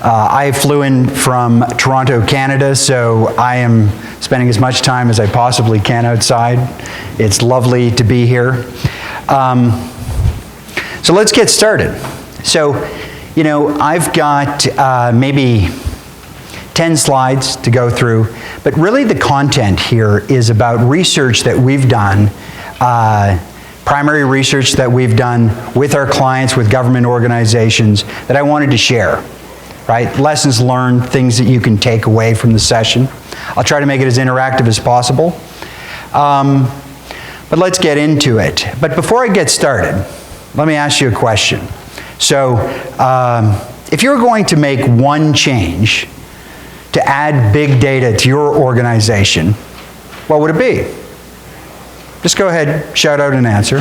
I flew in from Toronto, Canada, so I am spending as much time as I possibly can outside. It's lovely to be here. So let's get started. So, you know, I've got maybe 10 slides to go through, but really the content here is about research that we've done, primary research that we've done with our clients, with government organizations, that I wanted to share. Right? Lessons learned, things that you can take away from the session. I'll try to make it as interactive as possible. But let's get into it. But before I get started, let me ask you a question. So, if you're going to make one change to add big data to your organization, what would it be? Just go ahead, shout out an answer.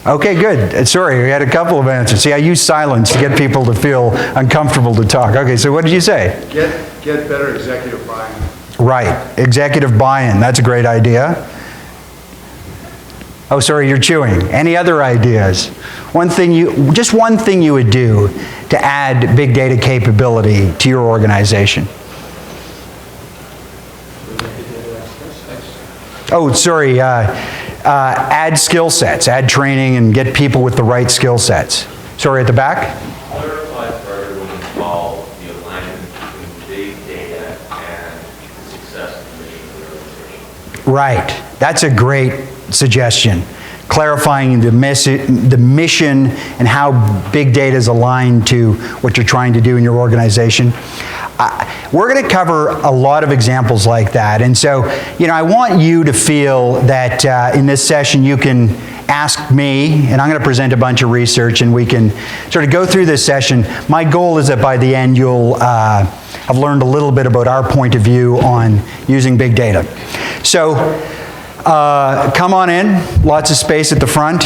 Okay, good. Sorry, we had a couple of answers. See, I use silence to get people to feel uncomfortable to talk. Okay, so what did you say? Get better executive buy-in. Right, executive buy-in. That's a great idea. Oh, sorry, you're chewing. Any other ideas? Just one thing you would do to add big data capability to your organization. Oh, sorry. Add skill sets, add training, and get people with the right skill sets. Sorry, at the back? Clarify for everyone involved the alignment between big data and the success of the mission of the organization. Right. That's a great suggestion. Clarifying the mission and how big data is aligned to what you're trying to do in your organization. We're going to cover a lot of examples like that, and so, you know, I want you to feel that in this session you can ask me, and I'm going to present a bunch of research, and we can sort of go through this session. My goal is that by the end you'll have learned a little bit about our point of view on using big data. So, come on in, lots of space at the front.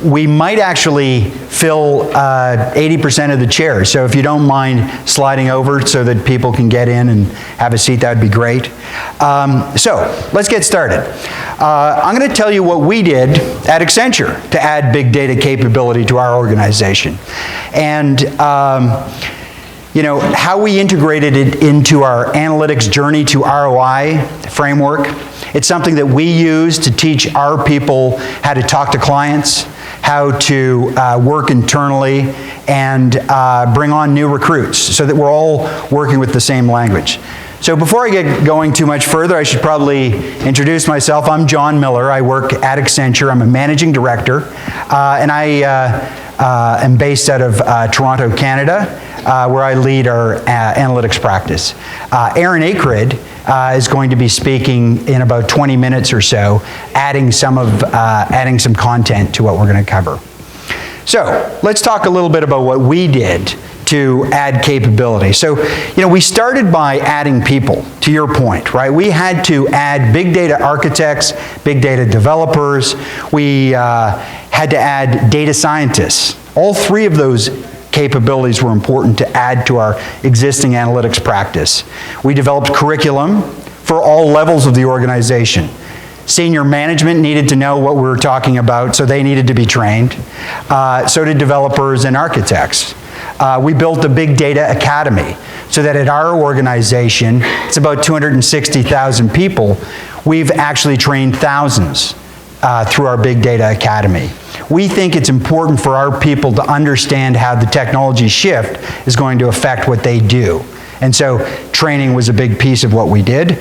We might actually fill 80% of the chairs, so if you don't mind sliding over so that people can get in and have a seat, that would be great. So, let's get started. I'm going to tell you what we did at Accenture to add big data capability to our organization. And you know, how we integrated it into our analytics journey to ROI framework. It's something that we use to teach our people how to talk to clients, how to work internally, and bring on new recruits so that we're all working with the same language. So before I get going too much further, I should probably introduce myself. I'm John Miller. I work at Accenture. I'm a managing director, and I am based out of Toronto, Canada, where I lead our analytics practice. Erin Akred is going to be speaking in about 20 minutes or so, adding some content to what we're going to cover. So let's talk a little bit about what we did to add capability. So, you know, we started by adding people, to your point, right? We had to add big data architects, big data developers. We had to add data scientists. All three of those capabilities were important to add to our existing analytics practice. We developed curriculum for all levels of the organization. Senior management needed to know what we were talking about, so they needed to be trained. So did developers and architects. We built a big data academy so that at our organization, it's about 260,000 people, we've actually trained thousands through our big data academy. We think it's important for our people to understand how the technology shift is going to affect what they do. And so training was a big piece of what we did.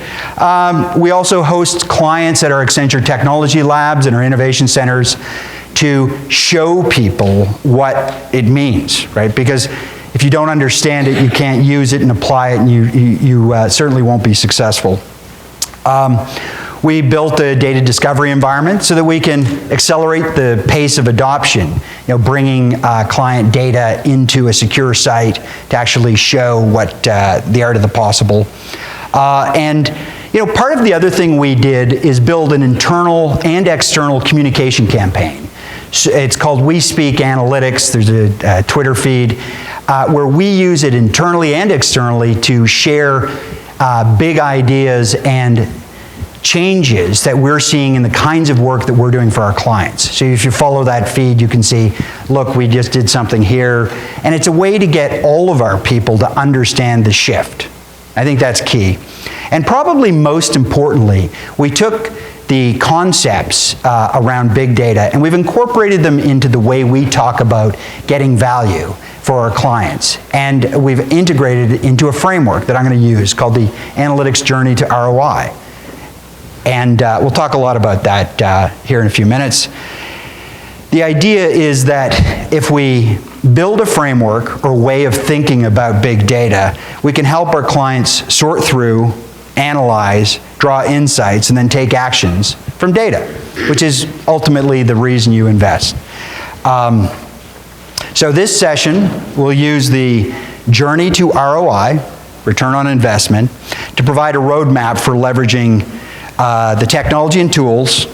We also host clients at our Accenture Technology Labs and our innovation centers to show people what it means, right? Because if you don't understand it, you can't use it and apply it, and you certainly won't be successful. We built a data discovery environment so that we can accelerate the pace of adoption, you know, bringing client data into a secure site to actually show what the art of the possible. And you know, part of the other thing we did is build an internal and external communication campaign. So it's called We Speak Analytics. There's a Twitter feed where we use it internally and externally to share big ideas and changes that we're seeing in the kinds of work that we're doing for our clients. So if you follow that feed, you can see, look, we just did something here. And it's a way to get all of our people to understand the shift. I think that's key. And probably most importantly, we took the concepts around big data and we've incorporated them into the way we talk about getting value for our clients. And we've integrated it into a framework that I'm going to use called the Analytics Journey to ROI. And we'll talk a lot about that here in a few minutes. The idea is that if we build a framework or way of thinking about big data, we can help our clients sort through, analyze, draw insights, and then take actions from data, which is ultimately the reason you invest. So this session, we'll use the Journey to ROI, return on investment, to provide a roadmap for leveraging the technology and tools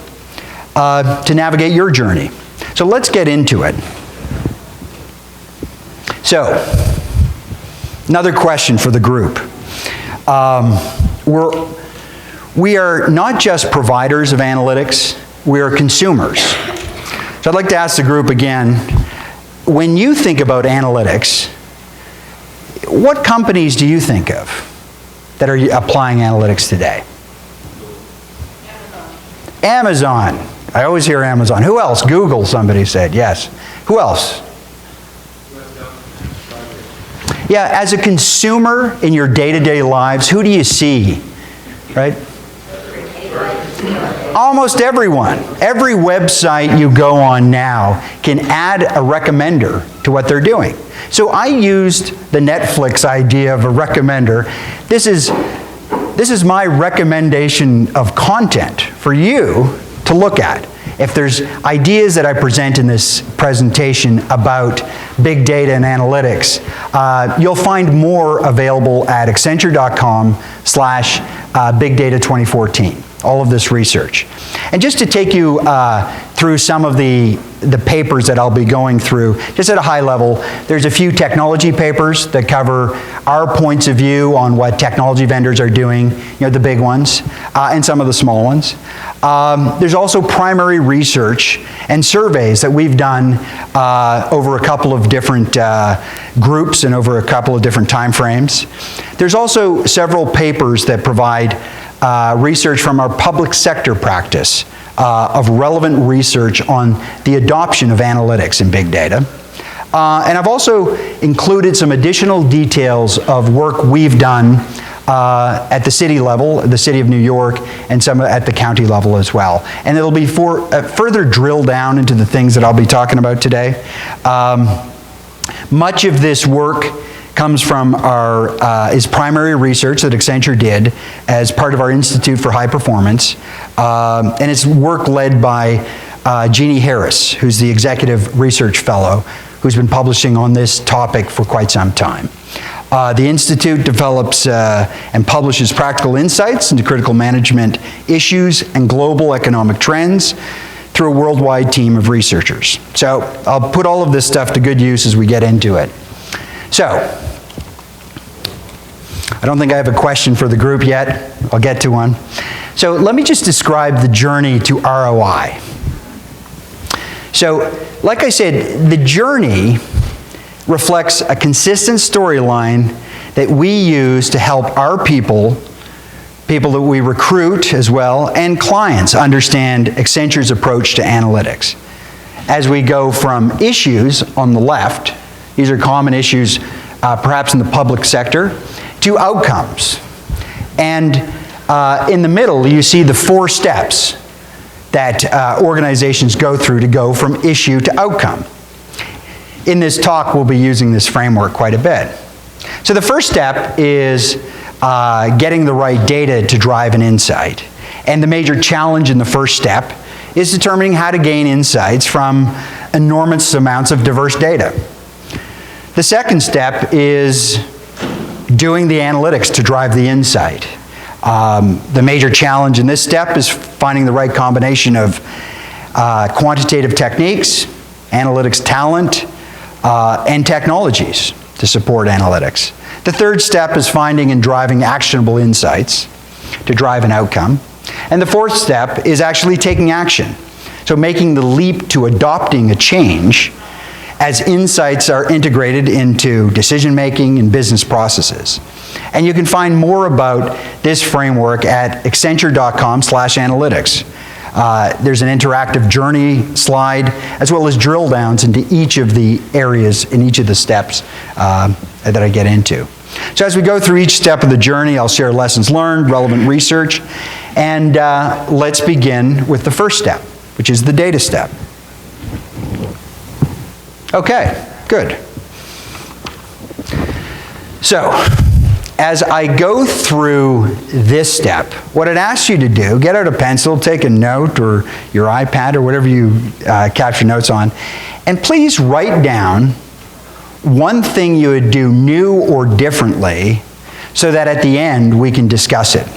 to navigate your journey. So let's get into it. So, another question for the group. We are not just providers of analytics, we are consumers. So I'd like to ask the group again, when you think about analytics, what companies do you think of that are applying analytics today? Amazon. I always hear Amazon. Who else? Google, somebody said. Yes. Who else? Yeah, as a consumer in your day-to-day lives, who do you see? Right? Almost everyone. Every website you go on now can add a recommender to what they're doing. So I used the Netflix idea of a recommender. This is my recommendation of content for you to look at. If there's ideas that I present in this presentation about big data and analytics, you'll find more available at accenture.com/bigdata2014. All of this research. And just to take you through some of the papers that I'll be going through, just at a high level, there's a few technology papers that cover our points of view on what technology vendors are doing, the big ones, and some of the small ones. There's also primary research and surveys that we've done over a couple of different groups and over a couple of different time frames. There's also several papers that provide research from our public sector practice of relevant research on the adoption of analytics in big data. And I've also included some additional details of work we've done at the city level, the City of New York, and some at the county level as well. And it'll be further drill down into the things that I'll be talking about today. Much of this work comes from is primary research that Accenture did as part of our Institute for High Performance. And it's work led by Jeannie Harris, who's the Executive Research Fellow, who's been publishing on this topic for quite some time. The Institute develops and publishes practical insights into critical management issues and global economic trends through a worldwide team of researchers. So I'll put all of this stuff to good use as we get into it. So, I don't think I have a question for the group yet. I'll get to one. So let me just describe the journey to ROI. So, like I said, the journey reflects a consistent storyline that we use to help our people that we recruit as well, and clients understand Accenture's approach to analytics. As we go from issues on the left, these are common issues perhaps in the public sector, to outcomes. And in the middle, you see the 4 steps that organizations go through to go from issue to outcome. In this talk, we'll be using this framework quite a bit. So the first step is getting the right data to drive an insight. And the major challenge in the first step is determining how to gain insights from enormous amounts of diverse data. The second step is doing the analytics to drive the insight. The major challenge in this step is finding the right combination of quantitative techniques, analytics talent, and technologies to support analytics. The third step is finding and driving actionable insights to drive an outcome. And the fourth step is actually taking action. So making the leap to adopting a change as insights are integrated into decision-making and business processes. And you can find more about this framework at accenture.com/analytics. There's an interactive journey slide, as well as drill downs into each of the areas in each of the steps that I get into. So as we go through each step of the journey, I'll share lessons learned, relevant research, and let's begin with the first step, which is the data step. Okay, good. So, as I go through this step, what it asks you to do, get out a pencil, take a note, or your iPad, or whatever you capture notes on, and please write down one thing you would do new or differently so that at the end we can discuss it.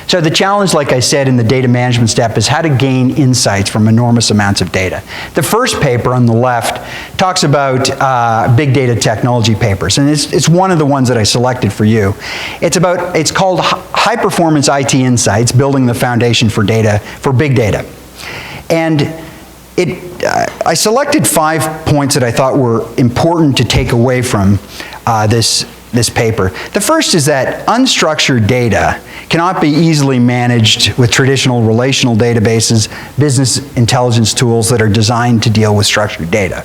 So the challenge, like I said in the data management step, is how to gain insights from enormous amounts of data. The first paper on the left talks about big data technology papers, and it's one of the ones that I selected for you. It's called High Performance IT Insights, Building the Foundation for Big Data. And I selected 5 points that I thought were important to take away from this paper. The first is that unstructured data cannot be easily managed with traditional relational databases, business intelligence tools that are designed to deal with structured data.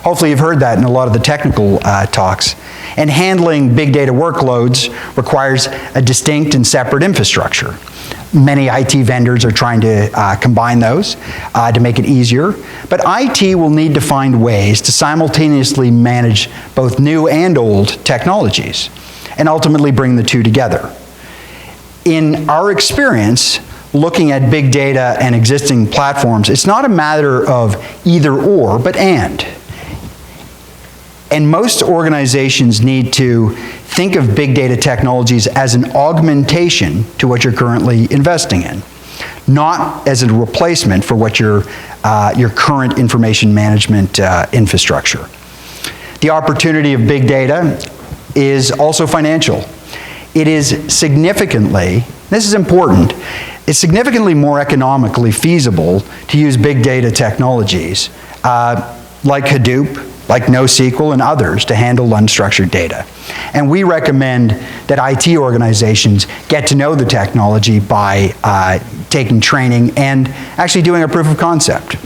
Hopefully you've heard that in a lot of the technical talks. And handling big data workloads requires a distinct and separate infrastructure. Many IT vendors are trying to combine those to make it easier, but IT will need to find ways to simultaneously manage both new and old technologies, and ultimately bring the two together. In our experience, looking at big data and existing platforms, it's not a matter of either or, but and. And most organizations need to think of big data technologies as an augmentation to what you're currently investing in, not as a replacement for what your current information management infrastructure. The opportunity of big data is also financial. It is significantly, this is important, it's significantly more economically feasible to use big data technologies like Hadoop, like NoSQL and others to handle unstructured data. And we recommend that IT organizations get to know the technology by taking training and actually doing a proof of concept.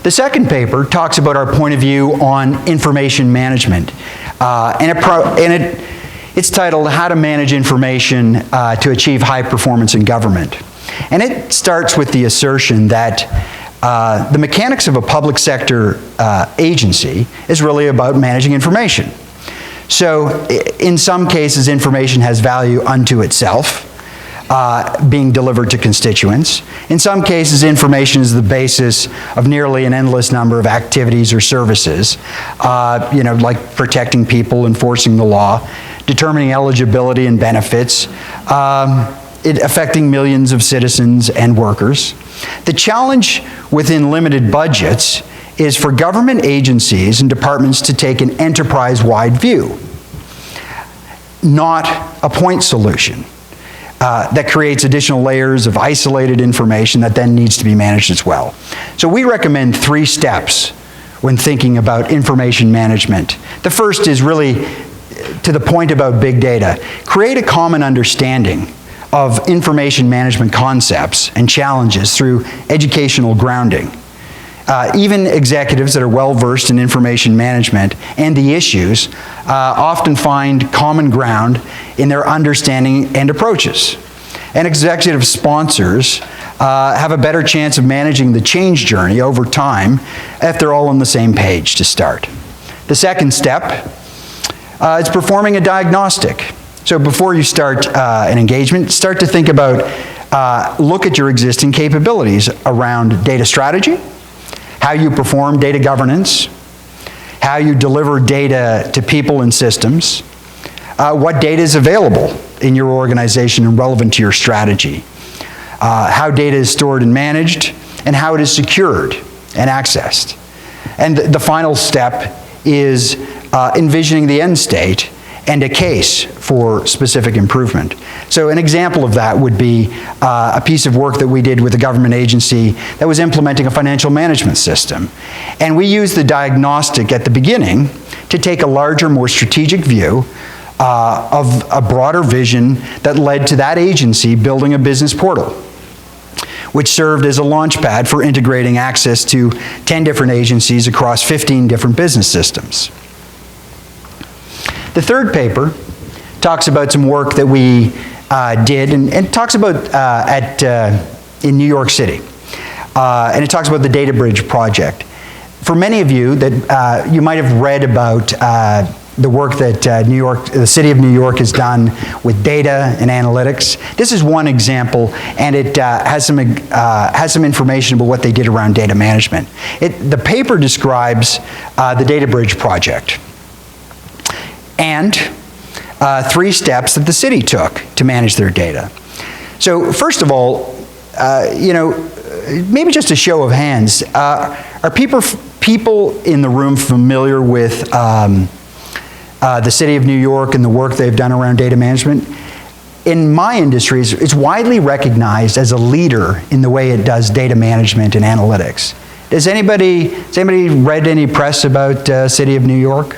The second paper talks about our point of view on information management. It's titled How to Manage Information to Achieve High Performance in Government. And it starts with the assertion that the mechanics of a public sector agency is really about managing information. So in some cases, information has value unto itself, being delivered to constituents. In some cases, information is the basis of nearly an endless number of activities or services, like protecting people, enforcing the law, determining eligibility and benefits, affecting millions of citizens and workers. The challenge within limited budgets is for government agencies and departments to take an enterprise-wide view, not a point solution that creates additional layers of isolated information that then needs to be managed as well. So we recommend 3 steps when thinking about information management. The first is really to the point about big data. Create a common understanding of information management concepts and challenges through educational grounding. Even executives that are well-versed in information management and the issues often find common ground in their understanding and approaches. And executive sponsors have a better chance of managing the change journey over time if they're all on the same page to start. The second step is performing a diagnostic. So before you start an engagement, start to think about, look at your existing capabilities around data strategy, how you perform data governance, how you deliver data to people and systems, what data is available in your organization and relevant to your strategy, how data is stored and managed, and how it is secured and accessed. And the final step is envisioning the end state and a case for specific improvement. So an example of that would be a piece of work that we did with a government agency that was implementing a financial management system. And we used the diagnostic at the beginning to take a larger, more strategic view of a broader vision that led to that agency building a business portal, which served as a launch pad for integrating access to 10 different agencies across 15 different business systems. The third paper talks about some work that we did and talks about in New York City. And it talks about the Data Bridge project. For many of you that you might have read about the work that the City of New York has done with data and analytics. This is one example, and it has some information about what they did around data management. The paper describes the Data Bridge project and 3 steps that the city took to manage their data. So first of all, maybe just a show of hands, are people in the room familiar with the City of New York and the work they've done around data management? In my industry, it's widely recognized as a leader in the way it does data management and analytics. Has anybody read any press about City of New York?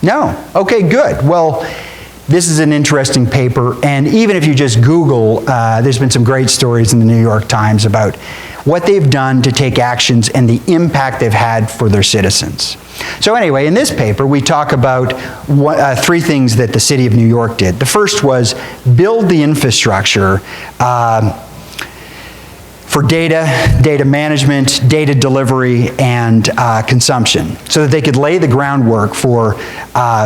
No? Okay, good. Well, this is an interesting paper, and even if you just Google, there's been some great stories in the New York Times about what they've done to take actions and the impact they've had for their citizens. So anyway, in this paper, we talk about 3 things that the City of New York did. The first was build the infrastructure for data management, data delivery, and consumption, so that they could lay the groundwork for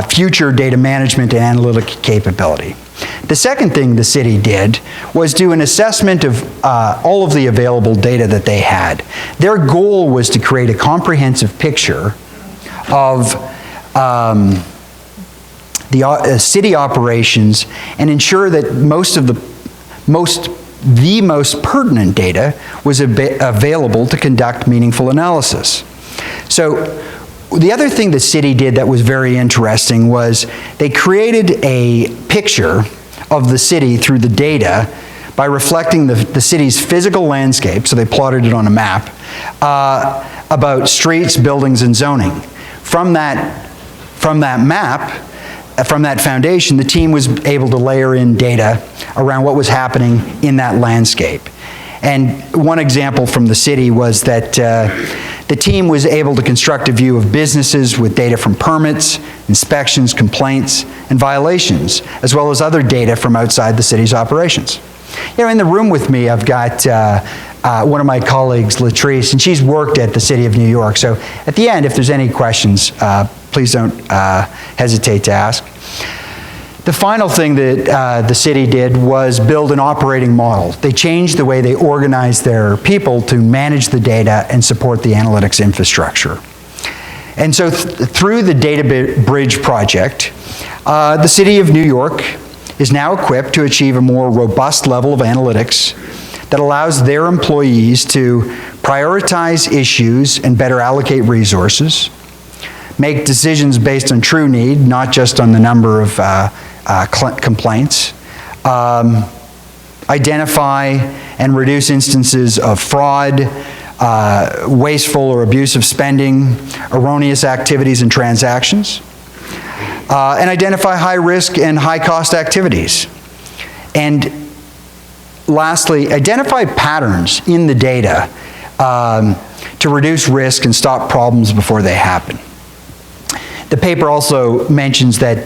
future data management and analytic capability. The second thing the city did was do an assessment of all of the available data that they had. Their goal was to create a comprehensive picture of the city operations and ensure that the most pertinent data was available to conduct meaningful analysis. So the other thing the city did that was very interesting was they created a picture of the city through the data by reflecting the city's physical landscape, so they plotted it on a map, about streets, buildings, and zoning. From that map, from that foundation, the team was able to layer in data around what was happening in that landscape. And one example from the city was that the team was able to construct a view of businesses with data from permits, inspections, complaints, and violations, as well as other data from outside the city's operations. In the room with me, I've got one of my colleagues, Latrice, and she's worked at the City of New York. So at the end, if there's any questions, please don't hesitate to ask. The final thing that the city did was build an operating model. They changed the way they organized their people to manage the data and support the analytics infrastructure. And so through the Data Bridge project, the City of New York is now equipped to achieve a more robust level of analytics that allows their employees to prioritize issues and better allocate resources, make decisions based on true need, not just on the number of complaints, identify and reduce instances of fraud, wasteful or abusive spending, erroneous activities and transactions, and identify high risk and high cost activities. And lastly, identify patterns in the data to reduce risk and stop problems before they happen. The paper also mentions that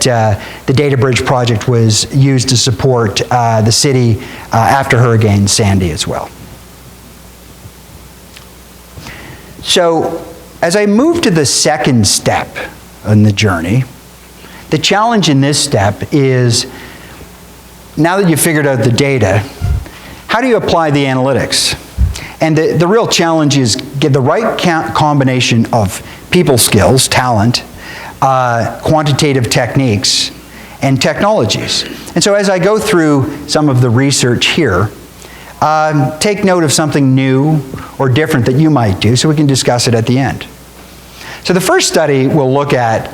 the Data Bridge project was used to support the city after Hurricane Sandy as well. So as I move to the second step in the journey, the challenge in this step is, now that you've figured out the data, how do you apply the analytics? And the real challenge is get the right combination of people skills, talent, quantitative techniques, and technologies. And so as I go through some of the research here, take note of something new or different that you might do so we can discuss it at the end. So the first study we'll look at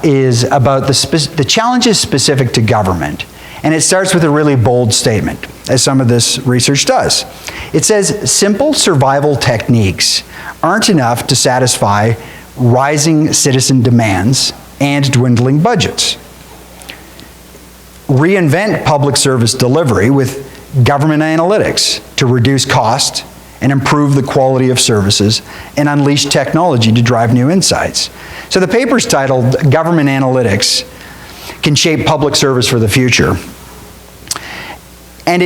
is about the challenges specific to government. And it starts with a really bold statement, as some of this research does. It says, simple survival techniques aren't enough to satisfy rising citizen demands and dwindling budgets. Reinvent public service delivery with government analytics to reduce cost and improve the quality of services and unleash technology to drive new insights. So the paper's titled, Government Analytics Can Shape Public Service for the Future. And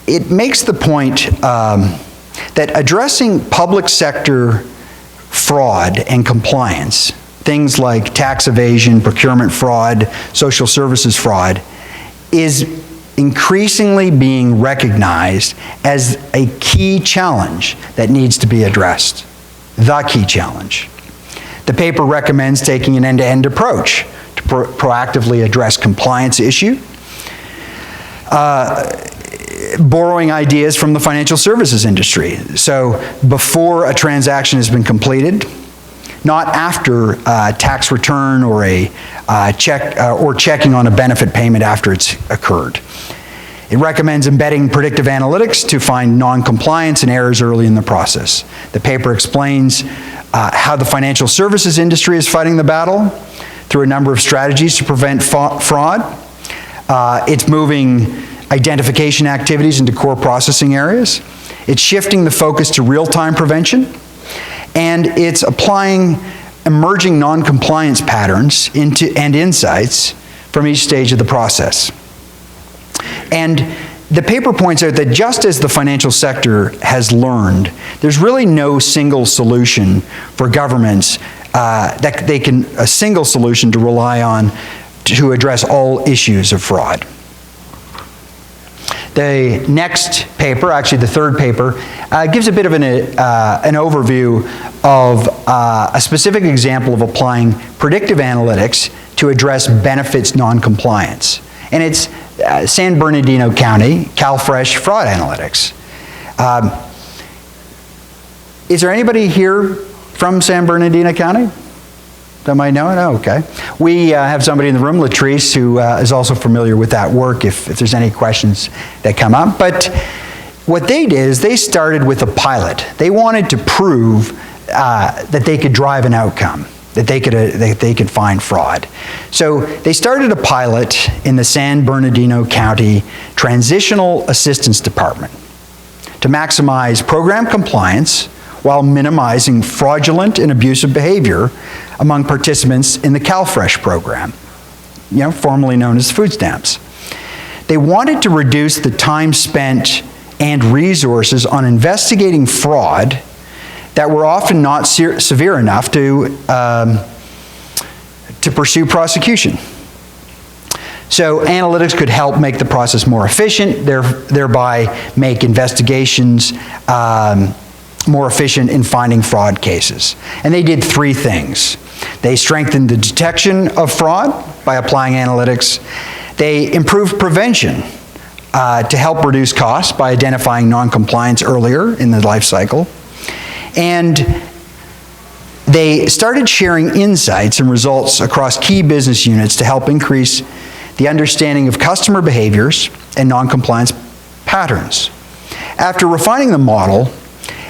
it makes the point that addressing public sector fraud and compliance, things like tax evasion, procurement fraud, social services fraud, is increasingly being recognized as a key challenge that needs to be addressed. The key challenge. The paper recommends taking an end-to-end approach to proactively address compliance issue, borrowing ideas from the financial services industry. So before a transaction has been completed, not after a tax return or a check or checking on a benefit payment after it's occurred. It recommends embedding predictive analytics to find non-compliance and errors early in the process. The paper explains how the financial services industry is fighting the battle through a number of strategies to prevent fraud. It's moving identification activities into core processing areas. It's shifting the focus to real-time prevention. And it's applying emerging non-compliance patterns and insights from each stage of the process. And the paper points out that just as the financial sector has learned, there's really no single solution for governments a single solution to rely on to address all issues of fraud. The next paper, actually the third paper, gives a bit of an overview of a specific example of applying predictive analytics to address benefits non-compliance. And it's San Bernardino County, CalFresh Fraud Analytics. Is there anybody here from San Bernardino County that might know it? Oh, okay. We have somebody in the room, Latrice, who is also familiar with that work if there's any questions that come up. But what they did is they started with a pilot. They wanted to prove that they could drive an outcome, that they could find fraud. So they started a pilot in the San Bernardino County Transitional Assistance Department to maximize program compliance while minimizing fraudulent and abusive behavior among participants in the CalFresh program, formerly known as food stamps. They wanted to reduce the time spent and resources on investigating fraud that were often not severe enough to pursue prosecution. So analytics could help make the process more efficient, thereby make investigations more efficient in finding fraud cases. And they did three things. They strengthened the detection of fraud by applying analytics. They improved prevention to help reduce costs by identifying non-compliance earlier in the life cycle. And they started sharing insights and results across key business units to help increase the understanding of customer behaviors and non-compliance patterns. After refining the model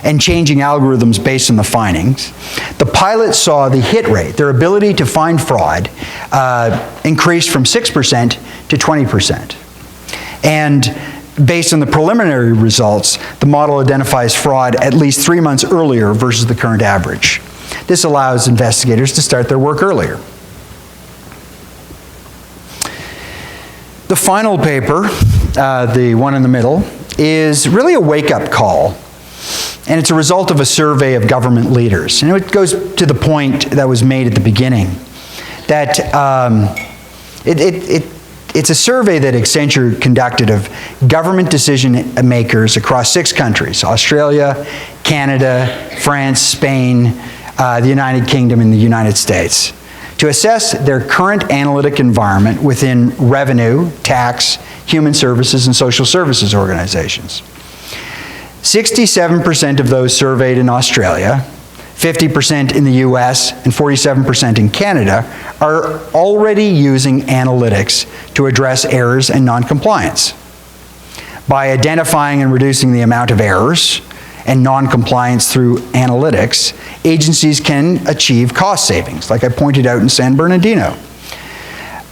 and changing algorithms based on the findings, the pilot saw the hit rate, their ability to find fraud, increased from 6% to 20%. And based on the preliminary results, the model identifies fraud at least 3 months earlier versus the current average. This allows investigators to start their work earlier. The final paper, the one in the middle, is really a wake-up call. And it's a result of a survey of government leaders. And it goes to the point that was made at the beginning, that it's a survey that Accenture conducted of government decision makers across 6 countries: Australia, Canada, France, Spain, the United Kingdom, and the United States, to assess their current analytic environment within revenue, tax, human services, and social services organizations. 67% of those surveyed in Australia 50% in the US, and 47% in Canada, are already using analytics to address errors and non-compliance. By identifying and reducing the amount of errors and non-compliance through analytics, agencies can achieve cost savings, like I pointed out in San Bernardino.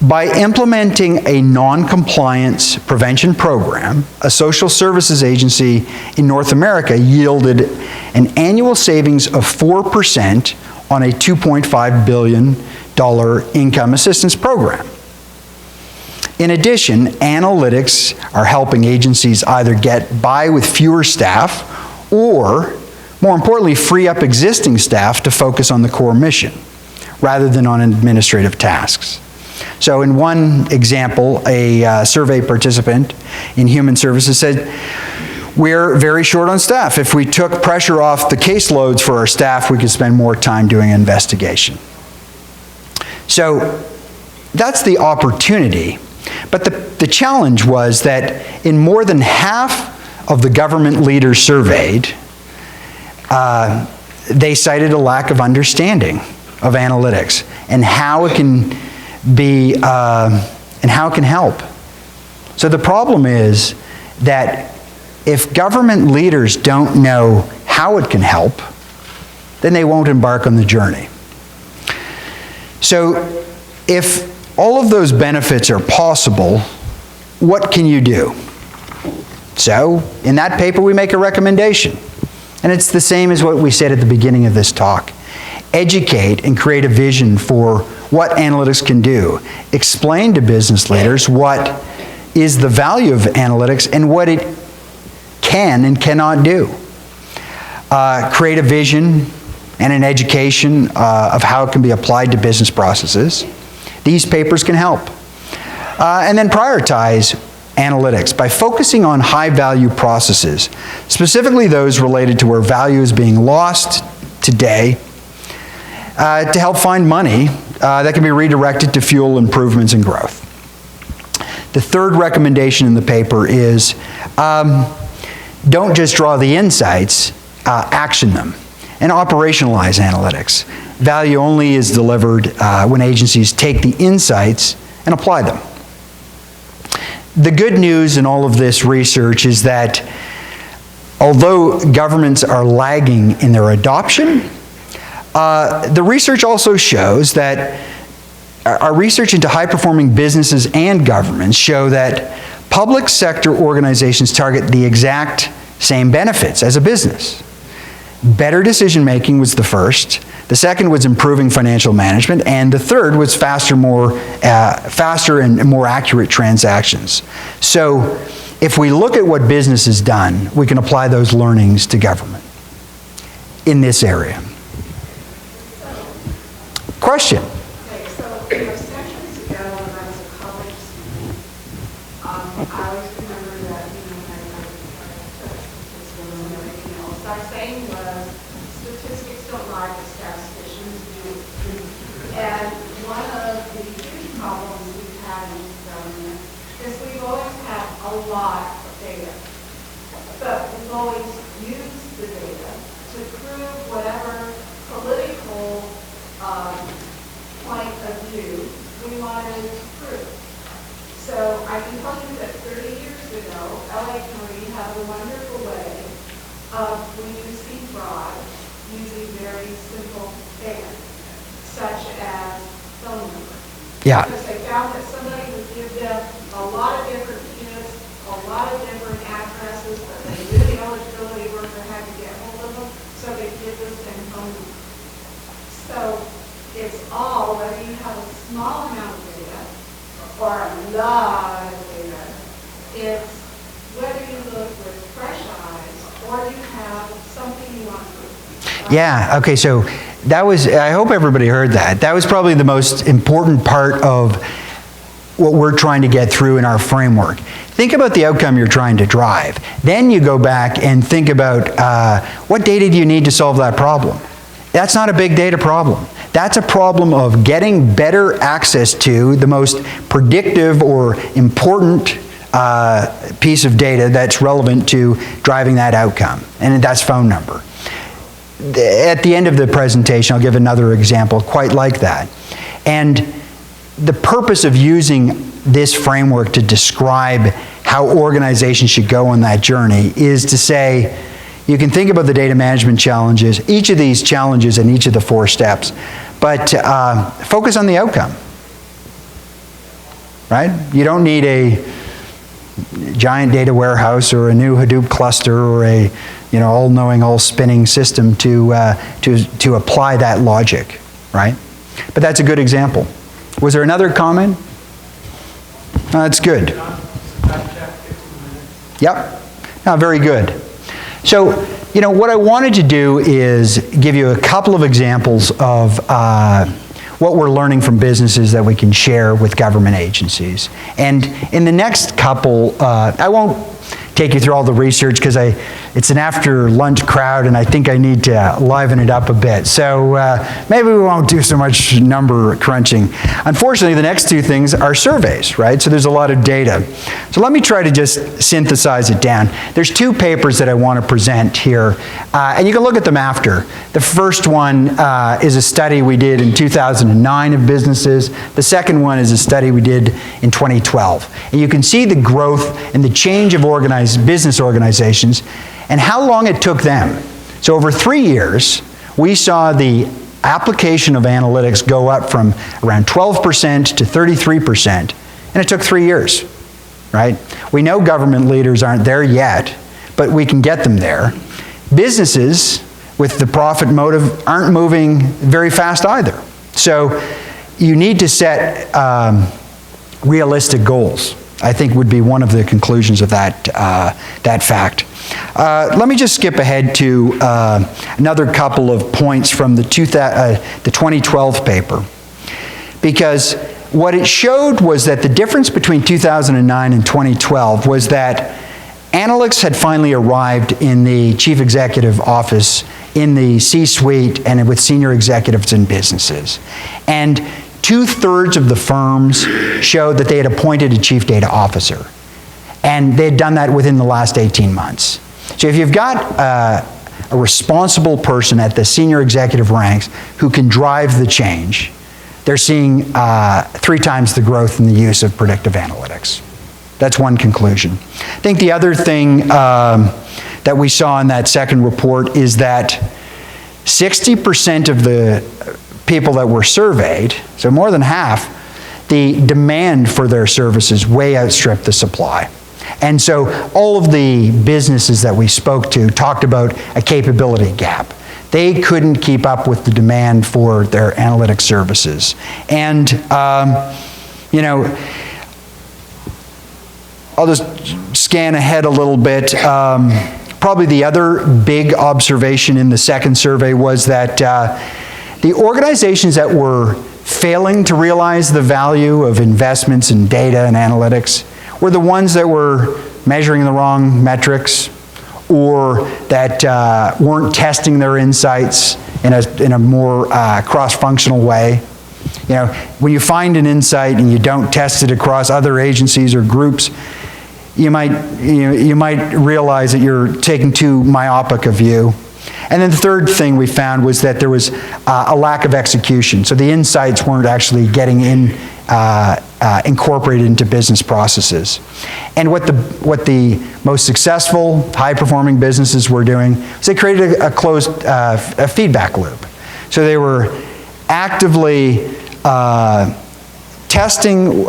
By implementing a non-compliance prevention program, a social services agency in North America yielded an annual savings of 4% on a $2.5 billion income assistance program. In addition, analytics are helping agencies either get by with fewer staff or, more importantly, free up existing staff to focus on the core mission rather than on administrative tasks. So in one example, a survey participant in human services said, "We're very short on staff. If we took pressure off the caseloads for our staff, we could spend more time doing investigation." So that's the opportunity. But the challenge was that in more than half of the government leaders surveyed, they cited a lack of understanding of analytics and how it can be, and how it can help. So the problem is that if government leaders don't know how it can help, then they won't embark on the journey. So if all of those benefits are possible, what can you do? So in that paper we make a recommendation. And it's the same as what we said at the beginning of this talk. Educate and create a vision for what analytics can do. Explain to business leaders what is the value of analytics and what it can and cannot do. Create a vision and an education of how it can be applied to business processes. These papers can help. And then prioritize analytics by focusing on high-value processes, specifically those related to where value is being lost today, to help find money that can be redirected to fuel improvements and growth. The third recommendation in the paper is don't just draw the insights, action them and operationalize analytics. Value only is delivered when agencies take the insights and apply them. The good news in all of this research is that although governments are lagging in their adoption, the research also shows that our research into high-performing businesses and governments show that public sector organizations target the exact same benefits as a business. Better decision-making was the first. The second was improving financial management, and the third was faster and more accurate transactions. So if we look at what business has done, we can apply those learnings to government in this area. Question? Okay, so sections ago when I was a college student, I always remember that, everything else our saying was, statistics don't lie, but statisticians do. And one of the huge problems we've had in government is we've always had a lot of data, but we've always used the data to prove whatever political point of view we wanted to prove. So I can tell you that 30 years ago, LA County had a wonderful way of reducing fraud using very simple data, such as phone number. Yeah. Because they found that somebody would give them a lot of different kids, a lot of different addresses, but they knew the eligibility worker had to get hold of them, so they give them their phone number. So it's all, whether you have a small amount of data or a lot of data, it's whether you look with fresh eyes or you have something you want to prove. Yeah, okay, so that was, I hope everybody heard that. That was probably the most important part of what we're trying to get through in our framework. Think about the outcome you're trying to drive. Then you go back and think about what data do you need to solve that problem. That's not a big data problem. That's a problem of getting better access to the most predictive or important piece of data that's relevant to driving that outcome, and that's phone number. at the end of the presentation, I'll give another example quite like that. And the purpose of using this framework to describe how organizations should go on that journey is to say, you can think about the data management challenges, each of these challenges and each of the 4 steps, but focus on the outcome, right? You don't need a giant data warehouse or a new Hadoop cluster or a all-knowing, all-spinning system to apply that logic, right? But that's a good example. Was there another comment? That's good. Yep. No, very good. So, what I wanted to do is give you a couple of examples of what we're learning from businesses that we can share with government agencies. And in the next couple, I won't take you through all the research because it's an after-lunch crowd and I think I need to liven it up a bit. So maybe we won't do so much number crunching. Unfortunately, the next 2 things are surveys, right? So there's a lot of data. So let me try to just synthesize it down. There's 2 papers that I want to present here, and you can look at them after. The first one is a study we did in 2009 of businesses. The second one is a study we did in 2012. And you can see the growth and the change of business organizations and how long it took them. So over 3 years, we saw the application of analytics go up from around 12% to 33%, and it took 3 years, right? We know government leaders aren't there yet, but we can get them there. Businesses with the profit motive aren't moving very fast either. So you need to set realistic goals, I think would be one of the conclusions of that fact. Let me just skip ahead to another couple of points from the 2012 paper, because what it showed was that the difference between 2009 and 2012 was that analytics had finally arrived in the chief executive office, in the C-suite, and with senior executives in businesses. And 2/3 of the firms showed that they had appointed a chief data officer. And they had done that within the last 18 months. So if you've got a responsible person at the senior executive ranks who can drive the change, they're seeing 3 times the growth in the use of predictive analytics. That's one conclusion. I think the other thing that we saw in that second report is that 60% of the people that were surveyed, so more than half, the demand for their services way outstripped the supply. And so all of the businesses that we spoke to talked about a capability gap. They couldn't keep up with the demand for their analytic services. And, I'll just scan ahead a little bit. Probably the other big observation in the second survey was that the organizations that were failing to realize the value of investments in data and analytics were the ones that were measuring the wrong metrics, or that weren't testing their insights in a more cross-functional way. When you find an insight and you don't test it across other agencies or groups, you might realize that you're taking too myopic a view. And then the third thing we found was that there was a lack of execution. So the insights weren't actually getting incorporated into business processes. And what the most successful, high-performing businesses were doing was they created a closed feedback loop. So they were actively testing,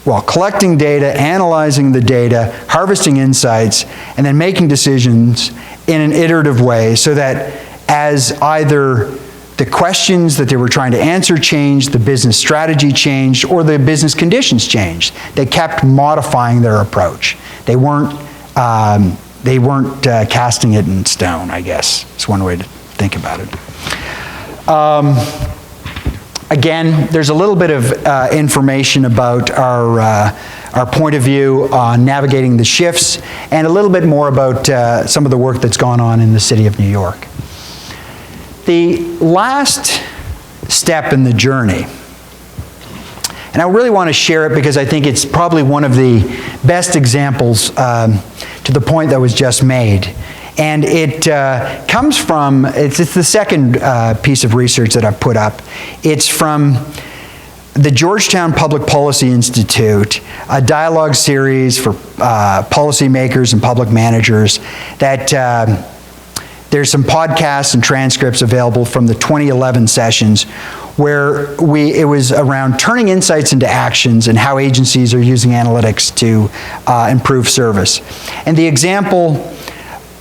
collecting data, analyzing the data, harvesting insights, and then making decisions in an iterative way so that as either the questions that they were trying to answer changed, the business strategy changed, or the business conditions changed, they kept modifying their approach. They weren't casting it in stone, I guess. It's one way to think about it. Again, there's a little bit of information about our point of view on navigating the shifts, and a little bit more about some of the work that's gone on in the city of New York. The last step in the journey, and I really want to share it because I think it's probably one of the best examples to the point that was just made, And it comes from, it's the second piece of research that I've put up. It's from the Georgetown Public Policy Institute, a dialogue series for policymakers and public managers that there's some podcasts and transcripts available from the 2011 sessions where it was around turning insights into actions and how agencies are using analytics to improve service. And the example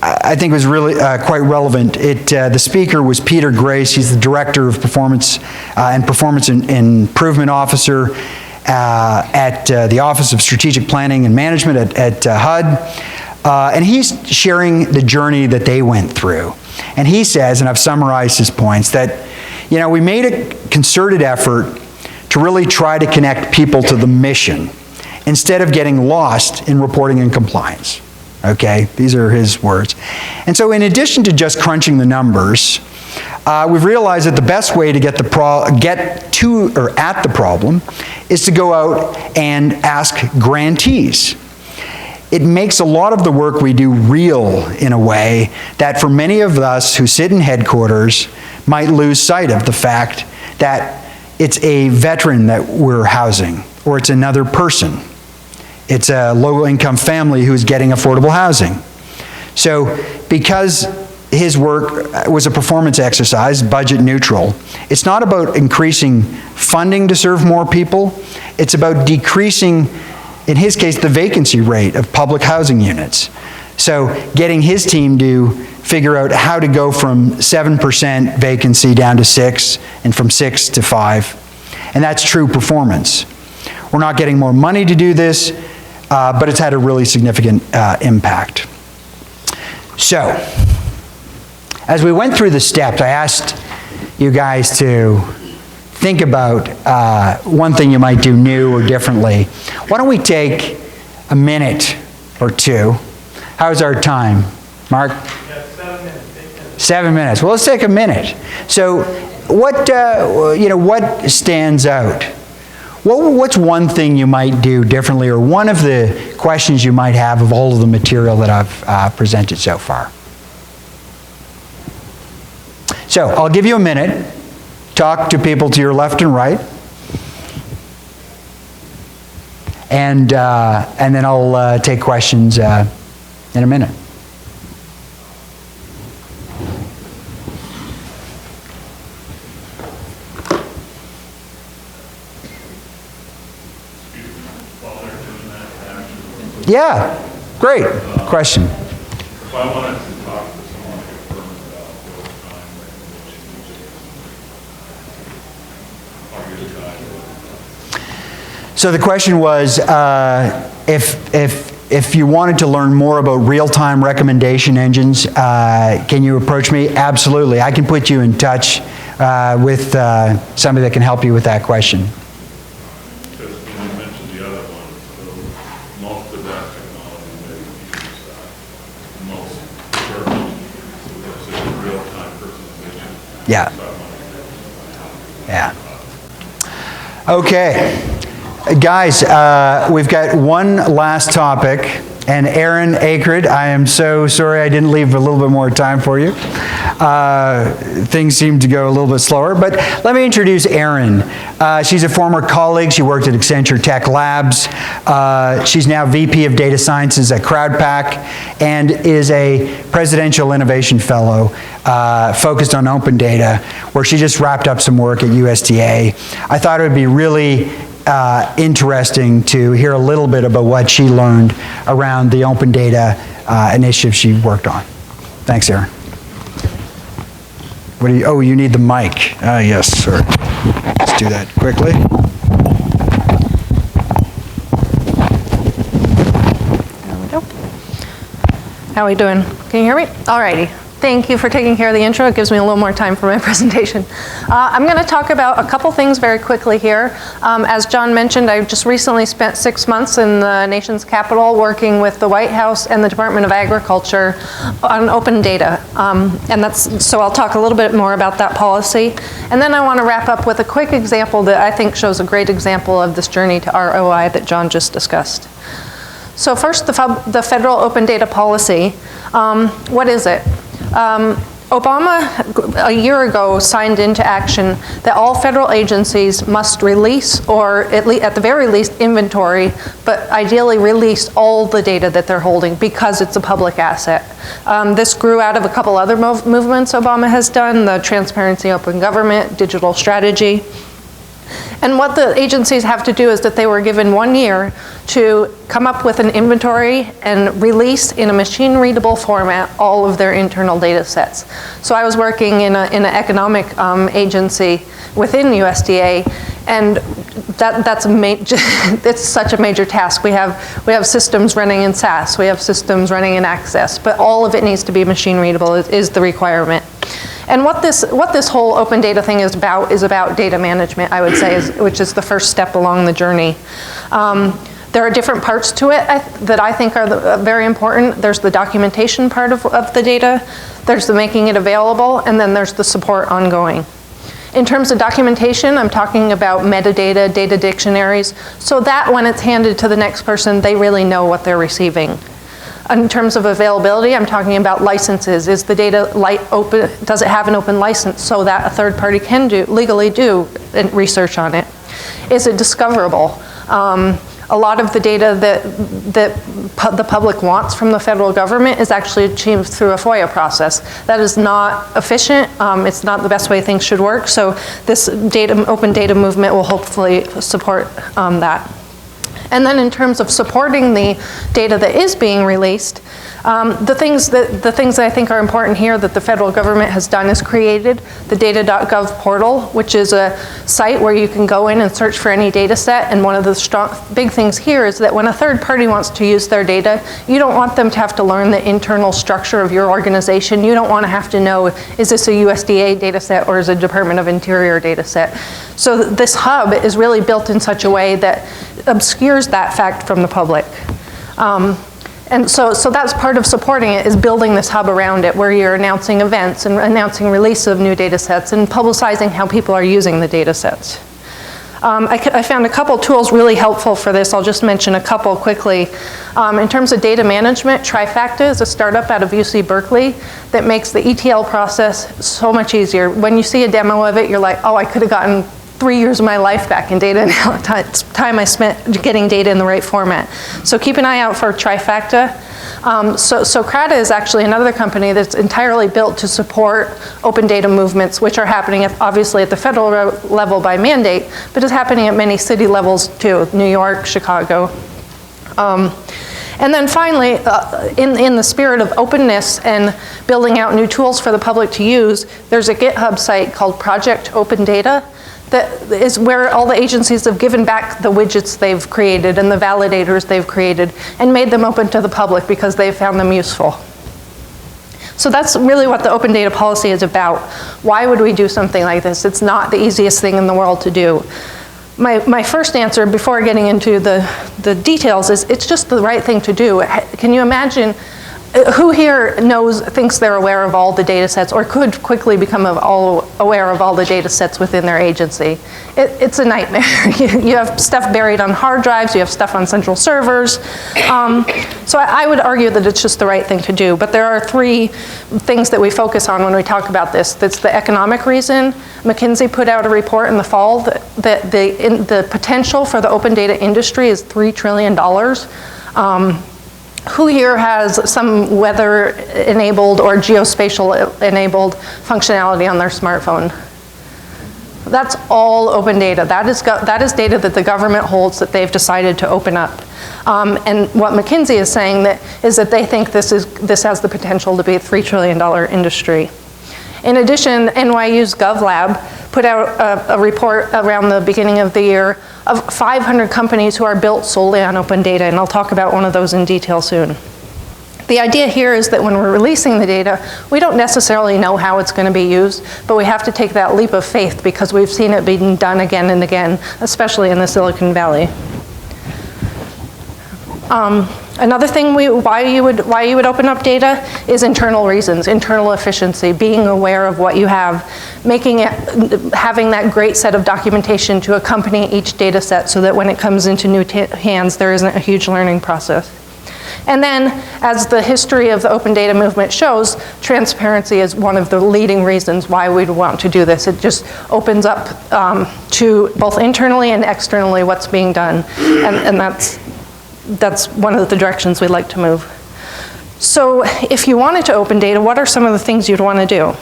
I think was really quite relevant. The speaker was Peter Grace. He's the Director of Performance and Performance Improvement Officer at the Office of Strategic Planning and Management at HUD. And he's sharing the journey that they went through. And he says, and I've summarized his points, that we made a concerted effort to really try to connect people to the mission instead of getting lost in reporting and compliance. Okay, these are his words. And so in addition to just crunching the numbers, we've realized that the best way to get to or at the problem is to go out and ask grantees. It makes a lot of the work we do real in a way that for many of us who sit in headquarters might lose sight of the fact that it's a veteran that we're housing, or it's another person. It's a low-income family who's getting affordable housing. So because his work was a performance exercise, budget neutral, it's not about increasing funding to serve more people. It's about decreasing, in his case, the vacancy rate of public housing units. So getting his team to figure out how to go from 7% vacancy down to 6%, and from 6% to 5%. And that's true performance. We're not getting more money to do this, but it's had a really significant impact. So, as we went through the steps, I asked you guys to think about one thing you might do new or differently. Why don't we take a minute or two? How's our time? Mark? Yeah, 7 minutes. 7 minutes. Well, let's take a minute. So, what stands out? What's one thing you might do differently, or one of the questions you might have of all of the material that I've presented so far? So, I'll give you a minute. Talk to people to your left and right. And then I'll take questions in a minute. Yeah, great question. If I wanted to talk to someone like a firm about real-time recommendation agents, So the question was, if you wanted to learn more about real-time recommendation engines, can you approach me? Absolutely. I can put you in touch with somebody that can help you with that question. because when you mentioned the other one, so most of that technology that you use, most search, so it's a real-time personalization. Yeah. Yeah. Okay. Guys, we've got one last topic, and Erin, Akred, I am so sorry I didn't leave a little bit more time for you. Things seem to go a little bit slower, but let me introduce Erin. She's a former colleague. She worked at Accenture Tech Labs. She's now VP of Data Sciences at Crowdpac and is a Presidential Innovation Fellow focused on open data, where she just wrapped up some work at USDA. I thought it would be really interesting to hear a little bit about what she learned around the open data initiative she worked on. Thanks, Erin. Oh, you need the mic. Yes, sir. Let's do that quickly. There we go. How are we doing? Can you hear me? All righty. Thank you for taking care of the intro. It gives me a little more time for my presentation. I'm going to talk about a couple things very quickly here. As John mentioned, I just recently spent 6 months in the nation's capital working with the White House and the Department of Agriculture on open data. So I'll talk a little bit more about that policy. And then I want to wrap up with a quick example that I think shows a great example of this journey to ROI that John just discussed. So first, the federal open data policy. What is it? Obama, a year ago, signed into action that all federal agencies must release, or at the very least, inventory, but ideally release all the data that they're holding because it's a public asset. This grew out of a couple other movements Obama has done, the Transparency Open Government, digital strategy. And what the agencies have to do is that they were given 1 year to come up with an inventory and release in a machine-readable format all of their internal data sets. So I was working in an economic agency within USDA, and it's such a major task. We have systems running in SAS, we have systems running in Access, but all of it needs to be machine-readable is the requirement. And what this whole open data thing is about data management, I would say, which is the first step along the journey. There are different parts to it that I think are very important. There's the documentation part of the data, there's the making it available, and then there's the support ongoing. In terms of documentation, I'm talking about metadata, data dictionaries, so that when it's handed to the next person, they really know what they're receiving. In terms of availability, I'm talking about licenses. Is the data open? Does it have an open license so that a third party can legally do research on it? Is it discoverable? A lot of the data that the public wants from the federal government is actually achieved through a FOIA process. That is not efficient. It's not the best way things should work. So this open data movement will hopefully support that. And then in terms of supporting the data that is being released, the things that I think are important here that the federal government has done is created the data.gov portal, which is a site where you can go in and search for any data set. And one of the big things here is that when a third party wants to use their data, you don't want them to have to learn the internal structure of your organization. You don't want to have to know, is this a USDA data set or is it a Department of Interior data set? So this hub is really built in such a way that obscures that fact from the public. And so that's part of supporting it, is building this hub around it where you're announcing events and announcing release of new data sets and publicizing how people are using the data sets. I found a couple tools really helpful for this. I'll just mention a couple quickly. In terms of data management, Trifacta is a startup out of UC Berkeley that makes the ETL process so much easier. When you see a demo of it, you're like, oh, I could have gotten 3 years of my life back in data time I spent getting data in the right format. So keep an eye out for Trifacta. So Crowdpac is actually another company that's entirely built to support open data movements, which are happening obviously at the federal level by mandate, but is happening at many city levels too, New York, Chicago. And then finally, in the spirit of openness and building out new tools for the public to use, there's a GitHub site called Project Open Data that is where all the agencies have given back the widgets they've created and the validators they've created and made them open to the public because they've found them useful. So that's really what the open data policy is about. Why would we do something like this? It's not the easiest thing in the world to do. My first answer before getting into the details is it's just the right thing to do. Can you imagine who here thinks they're aware of all the data sets or could quickly become aware of all the data sets within their agency? It's a nightmare. You have stuff buried on hard drives, you have stuff on central servers. So I would argue that it's just the right thing to do. But there are 3 things that we focus on when we talk about this. That's the economic reason. McKinsey put out a report in the fall that the potential for the open data industry is $3 trillion. Who here has some weather-enabled or geospatial-enabled functionality on their smartphone? That's all open data. That is data that the government holds that they've decided to open up. And what McKinsey is saying is that they think this has the potential to be a $3 trillion industry. In addition, NYU's GovLab put out a report around the beginning of the year of 500 companies who are built solely on open data, and I'll talk about one of those in detail soon. The idea here is that when we're releasing the data, we don't necessarily know how it's going to be used, but we have to take that leap of faith because we've seen it being done again and again, especially in the Silicon Valley. Another thing why you would open up data is internal reasons, internal efficiency, being aware of what you have, having that great set of documentation to accompany each data set so that when it comes into new hands, there isn't a huge learning process. And then, as the history of the open data movement shows, transparency is one of the leading reasons why we'd want to do this. It just opens up to both internally and externally what's being done. And that's one of the directions we'd like to move. So if you wanted to open data, what are some of the things you'd want to do?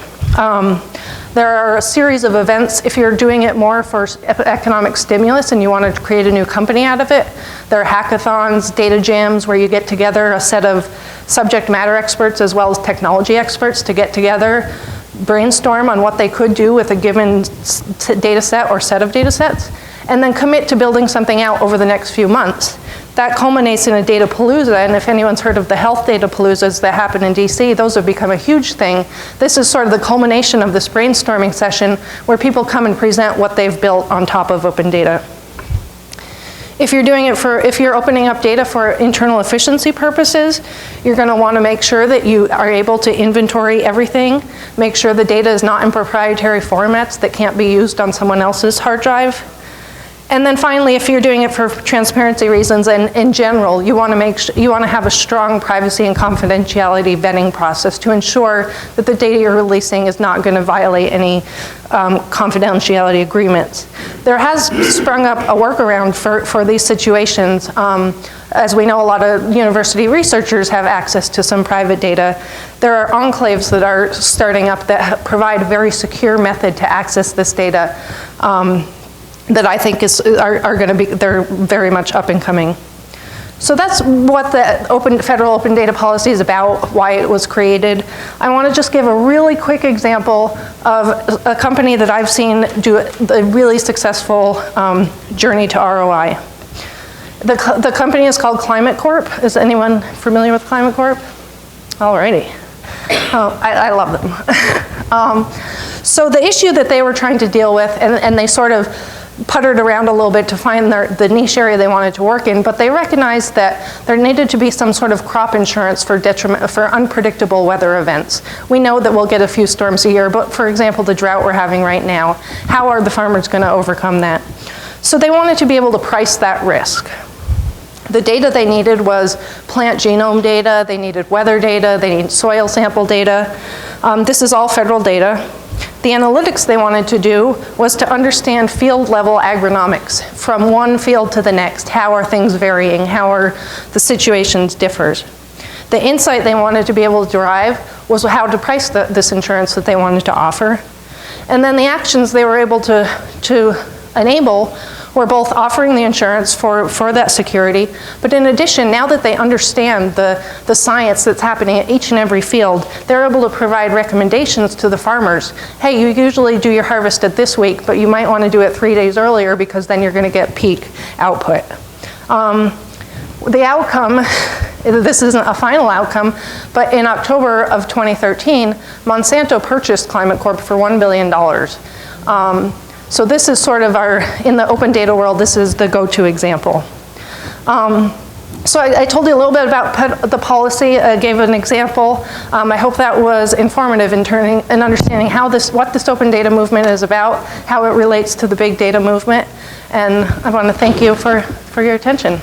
There are a series of events. If you're doing it more for economic stimulus and you want to create a new company out of it, there are hackathons, data jams, where you get together a set of subject matter experts as well as technology experts to get together, brainstorm on what they could do with a given data set or set of data sets, and then commit to building something out over the next few months. That culminates in a data palooza, and if anyone's heard of the health data paloozas that happen in DC, those have become a huge thing. This is sort of the culmination of this brainstorming session where people come and present what they've built on top of open data. If you're opening up data for internal efficiency purposes, you're going to want to make sure that you are able to inventory everything, make sure the data is not in proprietary formats that can't be used on someone else's hard drive. And then finally, if you're doing it for transparency reasons and in general, you want to have a strong privacy and confidentiality vetting process to ensure that the data you're releasing is not going to violate any confidentiality agreements. There has sprung up a workaround for these situations. As we know, a lot of university researchers have access to some private data. There are enclaves that are starting up that provide a very secure method to access this data. That I think are going to be, they're very much up and coming. So that's what the federal open data policy is about, why it was created. I want to just give a really quick example of a company that I've seen do a really successful journey to ROI. The company is called Climate Corp. Is anyone familiar with Climate Corp? Alrighty. I love them. So the issue that they were trying to deal with, and they sort of puttered around a little bit to find the niche area they wanted to work in, but they recognized that there needed to be some sort of crop insurance for unpredictable weather events. We know that we'll get a few storms a year, but for example, the drought we're having right now, how are the farmers going to overcome that? So they wanted to be able to price that risk. The data they needed was plant genome data, they needed weather data, they needed soil sample data. This is all federal data. The analytics they wanted to do was to understand field level agronomics from one field to the next. How are things varying? How are the situations differs? The insight they wanted to be able to derive was how to price this insurance that they wanted to offer. And then the actions they were able to enable were both offering the insurance for that security, but in addition, now that they understand the science that's happening at each and every field, they're able to provide recommendations to the farmers. Hey, you usually do your harvest at this week, but you might want to do it 3 days earlier because then you're going to get peak output. The outcome, this isn't a final outcome, but in October of 2013, Monsanto purchased Climate Corp for $1 billion. So this is sort of in the open data world, this is the go-to example. So I told you a little bit about the policy, gave an example. I hope that was informative in understanding what this open data movement is about, how it relates to the big data movement, and I want to thank you for your attention.